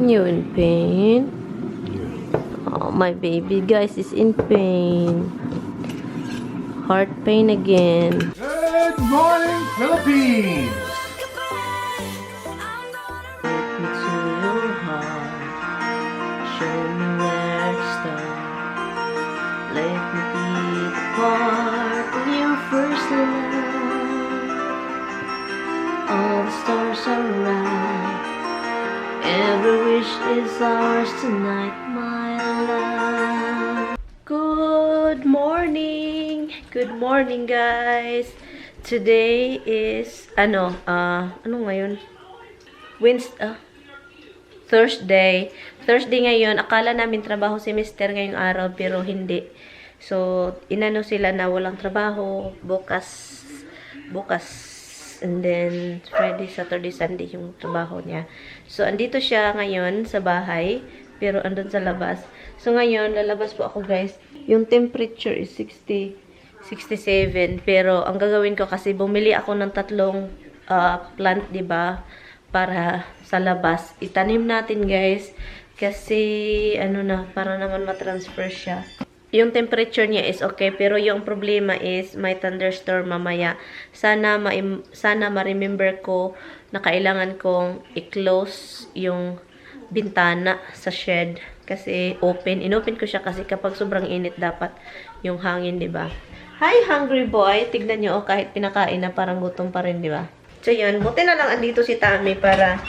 You in pain? Oh, my baby guys is in pain. Heart pain again. Good morning, Philippines! Take me to your heart. Show me where to start. Let me be the part of your first love. All the stars are right. Every wish is ours tonight, my love. Good morning! Good morning, guys! Today is, ano ngayon? Thursday. Thursday ngayon. Akala namin trabaho si Mister ngayong araw, pero hindi. So, inano sila na walang trabaho. Bukas. And then, Friday, Saturday, Sunday yung trabaho niya. So, andito siya ngayon sa bahay. Pero, andun sa labas. So, ngayon, lalabas po ako, guys. Yung temperature is 67. Pero, ang gagawin ko kasi, bumili ako ng 3 plant, diba? Para sa labas. Itanim natin, guys. Kasi, para naman matransfer siya. Yung temperature niya is okay, pero yung problema is may thunderstorm mamaya. Sana ma-remember ko na kailangan kong i-close yung bintana sa shed kasi inopen ko siya kasi kapag sobrang init dapat yung hangin, 'di ba? Hi hungry boy, tignan niyo kahit pinakain na parang gutom pa rin, 'di ba? So yun, buti na lang andito si Tami para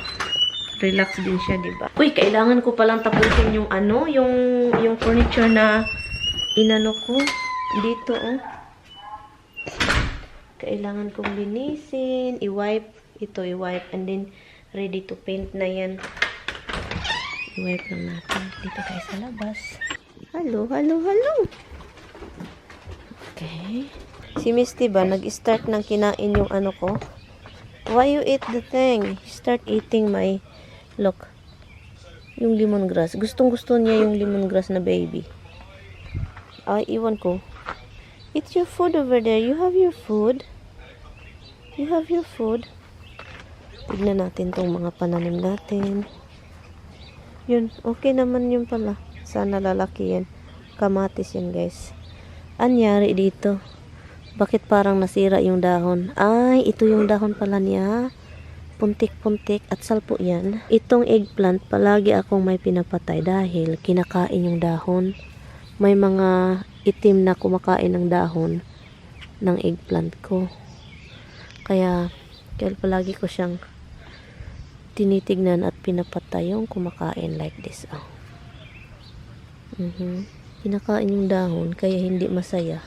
relax din siya, 'di ba? Uy, kailangan ko palang tapusin yung yung furniture na inano ko dito, oh. Kailangan kong linisin, i-wipe, and then ready to paint na yan. I-wipe lang natin dito tayo sa labas. Hello. Okay. Si Misty ba nag-start ng kinain yung ano ko? Why you eat the thing? Start eating my look. Yung lemongrass. Gustong-gusto niya yung lemongrass na baby. Ay, iwan ko. It's your food over there. You have your food. Tignan natin tong mga pananim natin. Yun, okay naman yun pala. Sana lalaki yan. Kamatis yan, guys. Anyari dito? Bakit parang nasira yung dahon? Ay, ito yung dahon pala niya. Puntik-puntik at salpo yan. Itong eggplant, palagi akong may pinapatay dahil kinakain yung dahon. May mga itim na kumakain ng dahon ng eggplant ko. Kaya palagi ko siyang tinitignan at pinapatay yung kumakain like this. Oh. Kinakain yung dahon kaya hindi masaya.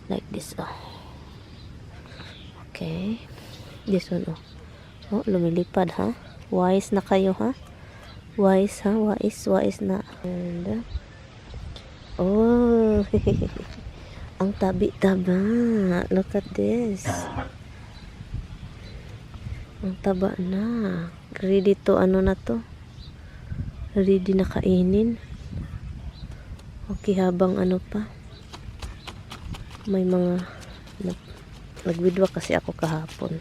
Like this. Oh. Okay. This one. Oh. Oh, lumilipad ha. Wise na kayo ha. Wise ha. Wise na. And oh, ang tabi-taba. Look at this. Ang taba na. Ready to na to? Ready na kainin. Okay, habang pa. May mga nagwidwa kasi ako kahapon.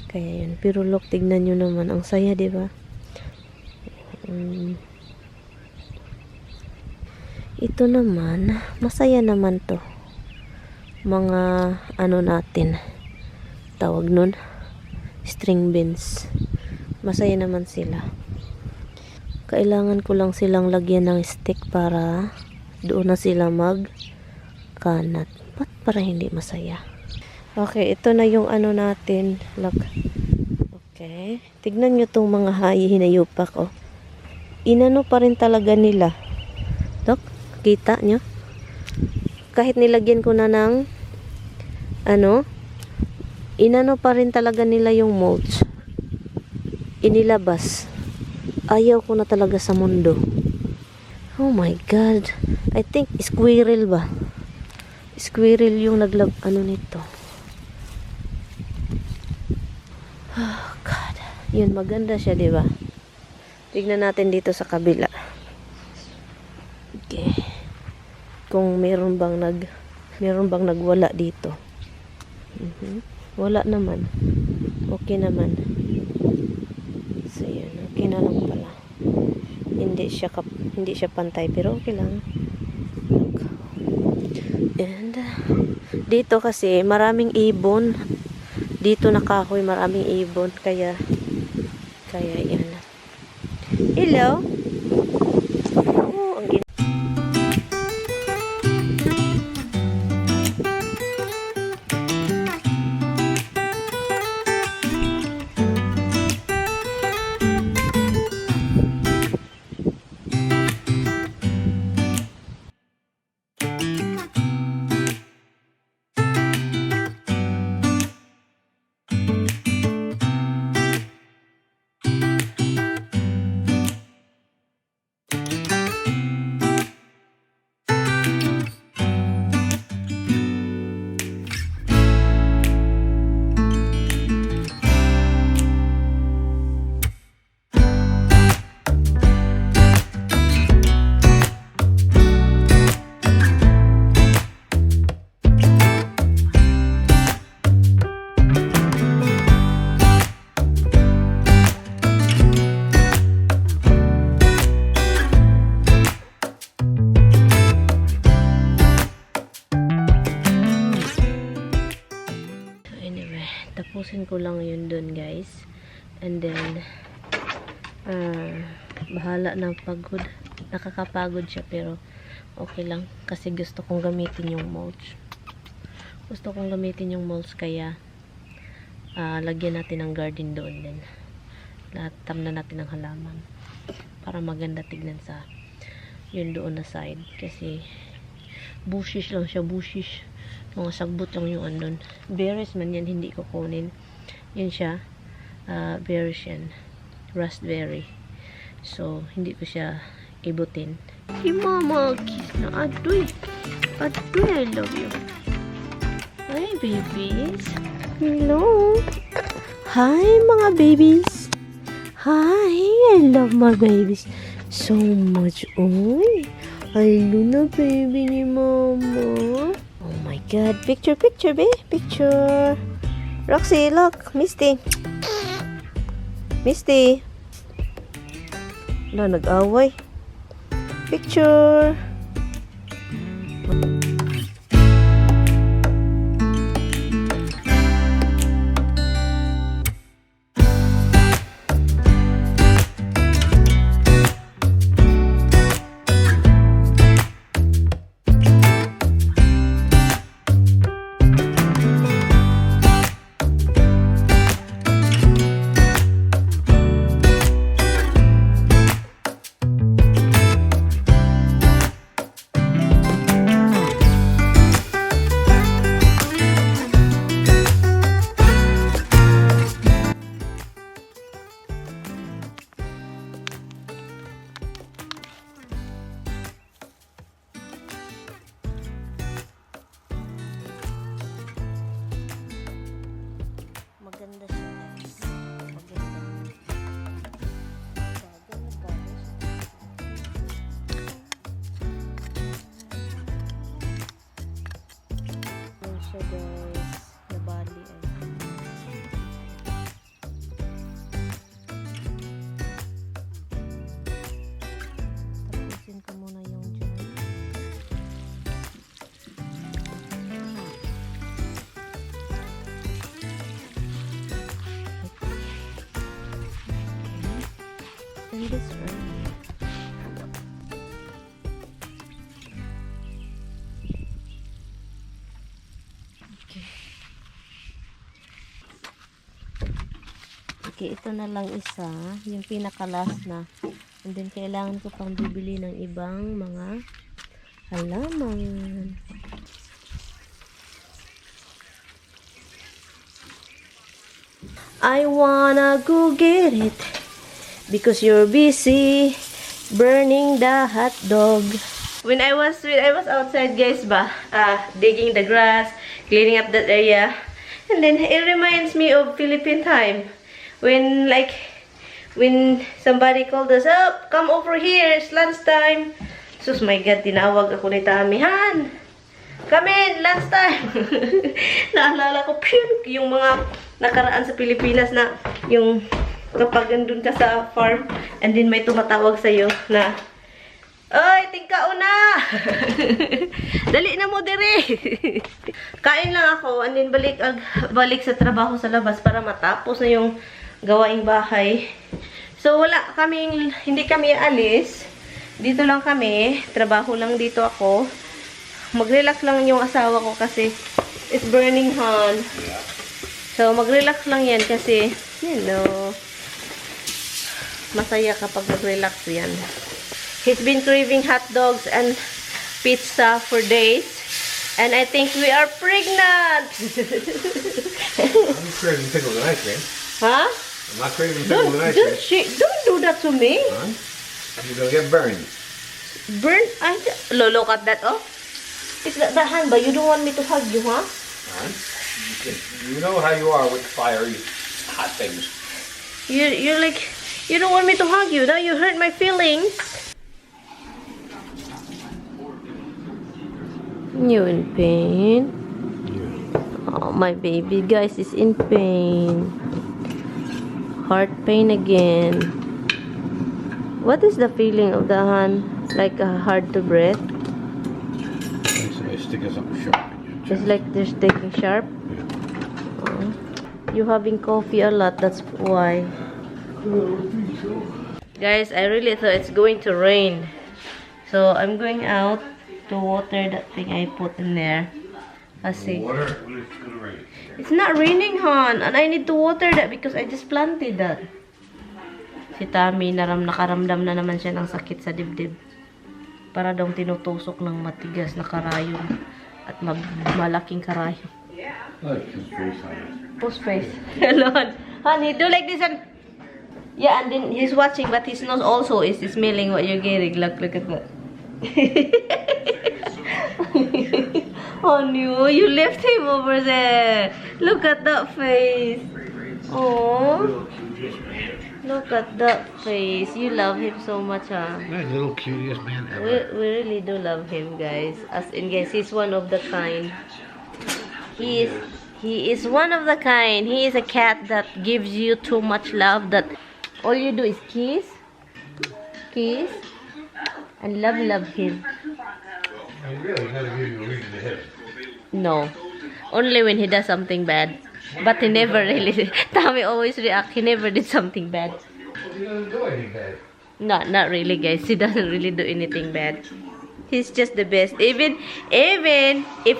Kaya yun. Pero look, tignan nyo naman. Ang saya, diba? Ito naman, masaya naman to. Mga natin. Tawag nun. String beans. Masaya naman sila. Kailangan ko lang silang lagyan ng stick para doon na sila magkanat. Ba't para hindi masaya? Okay, ito na yung natin. Look. Okay. Tignan nyo tong mga hinayupak, oh. Inano pa rin talaga nila. Look. Kita nyo? Kahit nilagyan ko na ng inano pa rin talaga nila yung mulch. Inilabas. Ayaw ko na talaga sa mundo. Oh my God. I think squirrel ba? Squirrel yung nito. Oh God. Yun, maganda siya, diba? Tignan natin dito sa kabila. Okay. Kung meron bang nagwala dito. Wala naman. Okay naman. So, yun. Okay na lang pala. hindi siya pantay, pero okay lang. And dito kasi maraming ibon. Dito na kahoy, maraming ibon, kaya yan. Hello. Oh, ang tapusin ko lang yun dun, guys. And then bahala na pagod. Nakakapagod siya, pero okay lang kasi gusto kong gamitin yung mulch. Kaya lagyan natin ng garden doon din. Latam na natin ng halaman para maganda tignan sa yun doon na side, kasi bushish lang siya, mga sagbot lang yung andun. Berries man yan, hindi ko kunin. Yun siya, berries yan, raspberry. So, hindi ko siya ibutin. Si mama, kiss na adoy. I love you. Hi, babies. Hello. Hi, mga babies. Hi, I love my babies so much. Oy, I love na baby ni mama. Oh my God. Picture, babe. Picture. Roxy, look. Misty. Wala, nag-away. Picture. Maganda siya, guys. Yan siya, guys. Nabali. Tapusin ko muna yung dyan. In this room. Okay, ito na lang isa, yung pinaka-last na. And then kailangan ko pang bibili ng ibang mga halaman. I wanna go get it because you're busy burning the hot dog. When I was outside, guys, digging the grass, cleaning up that area, and then it reminds me of Philippine time when somebody called us up, come over here, it's lunchtime. Sus, my God, tinawag ako ni Tamihan. Come in, lunchtime. Naalala ko, yung mga nakaraan sa Pilipinas na yung Kapag nandun ka sa farm, and then may tumatawag sa'yo na, "Oy, tingkao na!" Dali na mo dire. Kain lang ako, and then balik sa trabaho sa labas para matapos na yung gawaing bahay. So, hindi kami alis. Dito lang kami. Trabaho lang dito ako. Mag-relax lang yung asawa ko kasi it's burning hand. So, mag-relax lang yan kasi, you know, masaya kapag mag-relax yan. He's been craving hot dogs and pizza for days. And I think we are pregnant! I'm craving pickles and ice cream. Huh? I'm not craving pickles and ice cream. Don't do that to me. Huh? You're gonna get burned. Burn? Look at that, oh. It's that hand, but you don't want me to hug you, huh? Huh? You know how you are with fiery, hot things. You're like, you don't want me to hug you. Now you hurt my feelings. You in pain? Oh, my baby, guys, is in pain. Heart pain again. What is the feeling of the hand? Like hard to breathe? They stick something sharp in your It's like they're sticking sharp. Oh. You having coffee a lot, that's why. Guys, I really thought it's going to rain. So I'm going out to water that thing I put in there. Let's see. water when it's gonna rain. It's not raining, hon. And I need to water that because I just planted that. Si Tami, nakaramdam na naman siya ng sakit sa dibdib. Para daw tinutusok ng matigas na karayom. At malaking karayom. Post face. Hello. Honey, do like this and... Yeah, and then he's watching, but his nose also is smelling what you're getting. Look at that. Oh no, you left him over there. Look at that face. Oh, look at that face. You love him so much, huh? That little cutest man ever. We really do love him, guys. As in, guys, he's one of the kind. He is one of the kind. He is a cat that gives you too much love that all you do is kiss, and love him. I really gotta give you a reason to hit him. No, only when he does something bad. But he never really. Tommy always react. He never did something bad. Well, he doesn't do anything bad. Not really, guys. He doesn't really do anything bad. He's just the best. Even if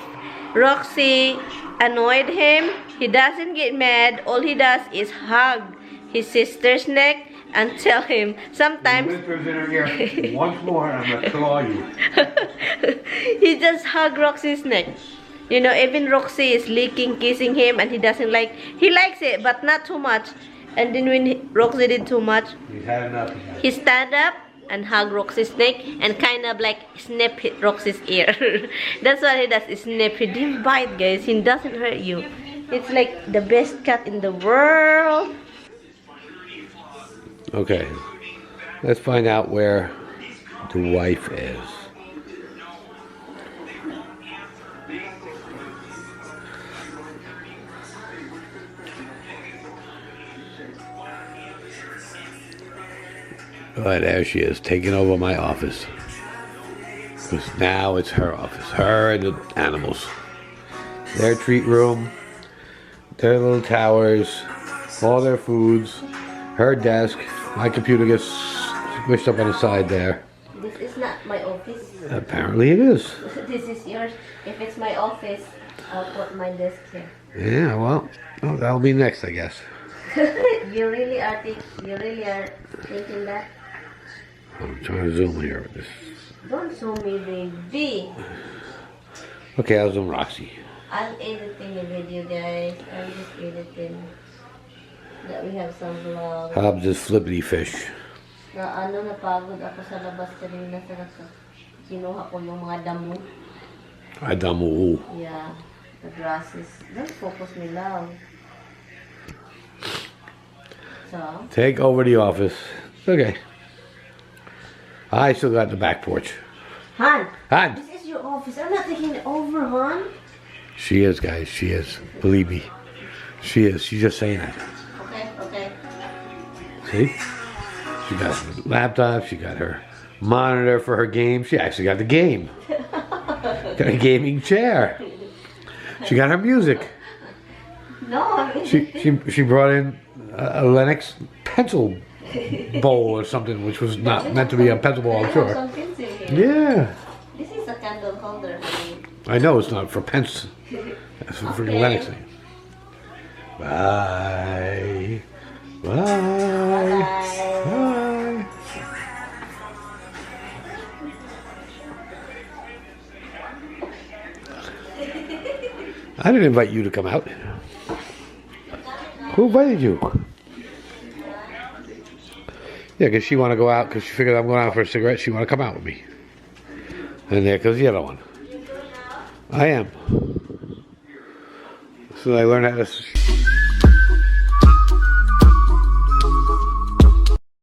Roxy annoyed him, he doesn't get mad. All he does is hug his sister's neck and tell him. Sometimes He whispers in her ear, once more, I'm gonna claw you. he just hug Roxy's neck. You know, even Roxy is licking, kissing him, and he doesn't like. He likes it, but not too much. And then when Roxy did too much, He's had enough. he stand up and hug Roxy's neck and kind of like snap Roxy's ear. That's what he does. Is snap. He didn't bite, guys. He doesn't hurt you. It's like the best cat in the world. Okay, let's find out where the wife is. Oh, there she is, taking over my office. Because now it's her office, her and the animals. Their treat room, their little towers, all their foods, her desk. My computer gets squished up on the side there. This is not my office. Apparently it is. This is yours. If it's my office, I'll put my desk here. Yeah, well, that'll be next, I guess. You really are thinking that? I'm trying to zoom here with this. Don't show me, baby. Okay, I'll zoom Roxy. I'm editing the video, guys. I'm just editing. That we have some vlog. Hobbs is flippity fish. Napagod ako sa labas kanina sa kinuha ko yung mga damo. Adamu. Yeah, the grasses. Don't focus me, love. So? Take over the office. It's okay. I still got the back porch. Han! Han! This is your office. I'm not taking it over, Han. She is, guys. She is. Believe me. She is. She's just saying that. Okay. See? She got her laptop, she got her monitor for her game. She actually got the game. Got a gaming chair. She got her music. No, I mean, She brought in a Lennox pencil bowl or something, which was not meant to be a pencil bowl, I'm sure. some pins in here. Yeah. This is a candle holder, honey. I know it's not for pence. That's for freaking Lennox thing. Bye. Bye. Bye. I didn't invite you to come out. Who invited you? Yeah, because she want to go out because she figured I'm going out for a cigarette. She want to come out with me. And there goes the other one. I am. So I learned how to...